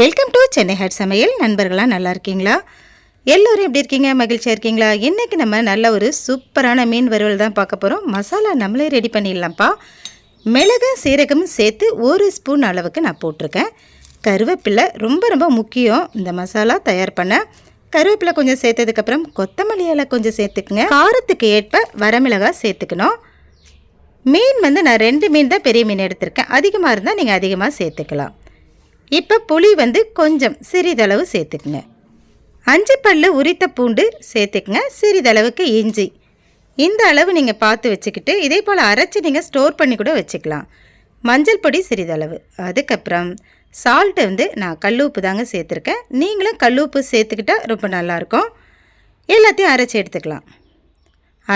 Welcome to Chennai hot சமையல். நண்பர்களாக நல்லா இருக்கீங்களா? எல்லோரும் எப்படி இருக்கீங்க? மகிழ்ச்சியாக இருக்கீங்களா? இன்றைக்கி நம்ம நல்ல ஒரு சூப்பரான மீன் வறுவல் தான் பார்க்க போகிறோம். மசாலா நம்மளே ரெடி பண்ணிடலாம்ப்பா. மிளகு சீரகமும் சேர்த்து 1 ஸ்பூன் அளவுக்கு நான் போட்டிருக்கேன். கருவேப்பிலை ரொம்ப ரொம்ப முக்கியம் இந்த மசாலா தயார் பண்ண. கருவேப்பிலை கொஞ்சம் சேர்த்ததுக்கப்புறம் கொத்தமல்லி இலை கொஞ்சம் சேர்த்துக்குங்க. காரத்துக்கு ஏற்ப வரமிளகாய் சேர்த்துக்கணும். மீன் நான் 2 மீன் தான் பெரிய மீன் எடுத்திருக்கேன். அதிகமாக இருந்தால் நீங்கள் அதிகமாக சேர்த்துக்கலாம். இப்போ புளி கொஞ்சம் சிறிதளவு சேர்த்துக்குங்க. 5 பல்லு உரித்த பூண்டு சேர்த்துக்குங்க. சிறிதளவுக்கு இஞ்சி. இந்த அளவு நீங்கள் பார்த்து வச்சுக்கிட்டு இதே போல் அரைச்சி நீங்கள் ஸ்டோர் பண்ணி கூட வச்சுக்கலாம். மஞ்சள் பொடி சிறிதளவு. அதுக்கப்புறம் சால்ட்டு நான் கல் உப்பு தாங்க சேர்த்துருக்கேன். நீங்களும் கல் உப்பு சேர்த்துக்கிட்டால் ரொம்ப நல்லாயிருக்கும். எல்லாத்தையும் அரைச்சி எடுத்துக்கலாம்.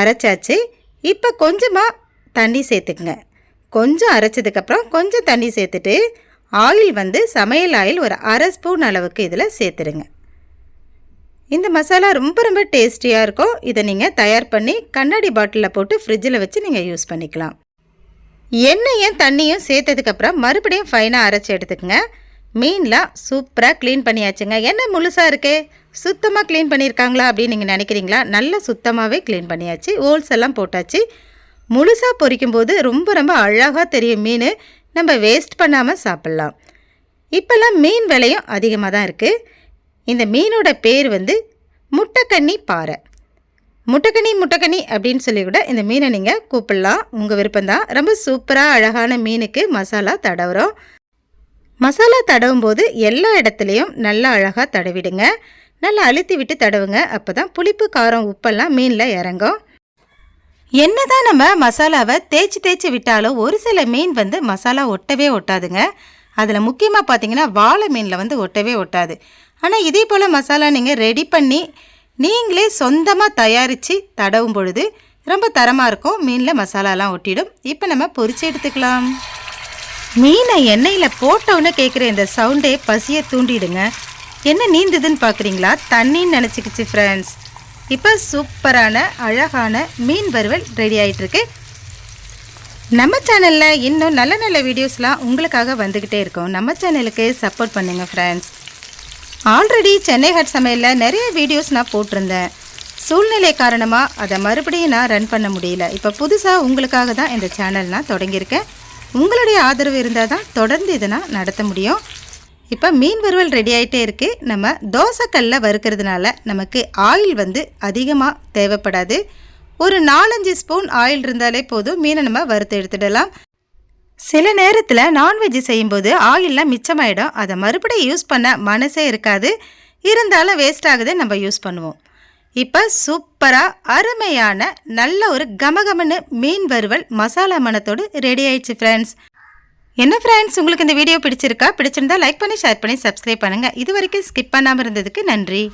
அரைச்சாச்சு. இப்போ கொஞ்சமாக தண்ணி சேர்த்துக்குங்க. கொஞ்சம் அரைச்சதுக்கப்புறம் கொஞ்சம் தண்ணி சேர்த்துட்டு ஆயில் சமையல் ஆயில் ஒரு 1/2 ஸ்பூன் அளவுக்கு இதில் சேர்த்துடுங்க. இந்த மசாலா ரொம்ப ரொம்ப டேஸ்டியாக இருக்கும். இதை நீங்கள் தயார் பண்ணி கண்ணாடி பாட்டிலில் போட்டு ஃப்ரிட்ஜில் வச்சு நீங்கள் யூஸ் பண்ணிக்கலாம். எண்ணெயும் தண்ணியும் சேர்த்ததுக்கப்புறம் மறுபடியும் ஃபைனாக அரைச்சி எடுத்துக்கங்க. மீன்லாம் சூப்பராக க்ளீன் பண்ணியாச்சுங்க. என்ன முழுசாக இருக்கே, சுத்தமாக க்ளீன் பண்ணியிருக்காங்களா அப்படின்னு நீங்கள் நினைக்கிறீங்களா? நல்லா சுத்தமாகவே க்ளீன் பண்ணியாச்சு. ஹோல்ஸ் எல்லாம் போட்டாச்சு. முழுசாக பொரிக்கும்போது ரொம்ப ரொம்ப அழகாக தெரியும் மீன். நம்ம வேஸ்ட் பண்ணாமல் சாப்பிட்லாம். இப்போல்லாம் மீன் விலையும் அதிகமாக தான் இருக்குது. இந்த மீனோட பேர் முட்டைக்கண்ணி பாறை. முட்டைக்கண்ணி அப்படின்னு சொல்லி கூட இந்த மீனை நீங்கள் கூப்பிடலாம். உங்கள் விருப்பம்தான். ரொம்ப சூப்பராக அழகான மீனுக்கு மசாலா தடவுறோம். மசாலா தடவும் போது எல்லா இடத்துலையும் நல்லா அழகாக தடவிடுங்க. நல்லா அழுத்தி விட்டு தடவுங்க. அப்போ தான் புளிப்பு காரம் உப்பெல்லாம் மீனில் இறங்கும். என்னதான் நம்ம மசாலாவை தேய்ச்சி விட்டாலும் ஒரு சில மீன் மசாலா ஒட்டவே ஒட்டாதுங்க. அதில் முக்கியமாக பார்த்தீங்கன்னா வாழை மீனில் ஒட்டவே ஒட்டாது. ஆனால் இதே போல் மசாலா நீங்கள் ரெடி பண்ணி நீங்களே சொந்தமாக தயாரித்து தடவும் பொழுது ரொம்ப தரமாக இருக்கும். மீனில் மசாலாலாம் ஒட்டிடும். இப்போ நம்ம பொரிச்சு எடுத்துக்கலாம். மீனை எண்ணெயில் போட்டவுன்னு கேட்குற இந்த சவுண்டே பசியை தூண்டிடுங்க. என்ன நீந்துதுன்னு பார்க்குறீங்களா? தண்ணின்னு நினச்சிக்கிச்சு ஃப்ரெண்ட்ஸ். இப்போ சூப்பரான அழகான மீன் வறுவல் ரெடி ஆகிட்டுருக்கு. நம்ம சேனலில் இன்னும் நல்ல நல்ல வீடியோஸ்லாம் உங்களுக்காக வந்துக்கிட்டே இருக்கும். நம்ம சேனலுக்கு சப்போர்ட் பண்ணுங்கள் ஃப்ரெண்ட்ஸ். ஆல்ரெடி சென்னை ஹாட் சமையலில் நிறைய வீடியோஸ் நான் போட்டிருந்தேன். சூழ்நிலை காரணமாக அதை மறுபடியும் நான் ரன் பண்ண முடியல. இப்போ புதுசாக உங்களுக்காக தான் இந்த சேனல் நான் தொடங்கியிருக்கேன். உங்களுடைய ஆதரவு இருந்தால் தான் தொடர்ந்து இதை நான் நடத்த முடியும். இப்போ மீன் வறுவல் ரெடி ஆகிட்டே இருக்குது. நம்ம தோசைக்கல்ல வறுக்கிறதுனால நமக்கு ஆயில் அதிகமாக தேவைப்படாது. ஒரு 4-5 ஸ்பூன் ஆயில் இருந்தாலே போதும். மீனை நம்ம வறுத்து எடுத்துடலாம். சில நேரத்தில் நான்வெஜ் செய்யும்போது ஆயிலெலாம் மிச்சமாயிடும். அதை மறுபடியும் யூஸ் பண்ண மனசே இருக்காது. இருந்தாலும் வேஸ்ட் ஆகுது, நம்ம யூஸ் பண்ணுவோம். இப்போ சூப்பராக அருமையான நல்ல ஒரு கமகமன்னு மீன் வறுவல் மசாலா மணத்தோடு ரெடி ஆயிடுச்சு ஃப்ரெண்ட்ஸ். என்ன ஃப்ரெண்ட்ஸ், உங்களுக்கு இந்த வீடியோ பிடிச்சிருந்தா லைக் பண்ணி ஷேர் பண்ணி சப்ஸ்கிரைப் பண்ணுங்கள். இது வரைக்கும் ஸ்கிப் பண்ணாமல் இருந்ததுக்கு நன்றி.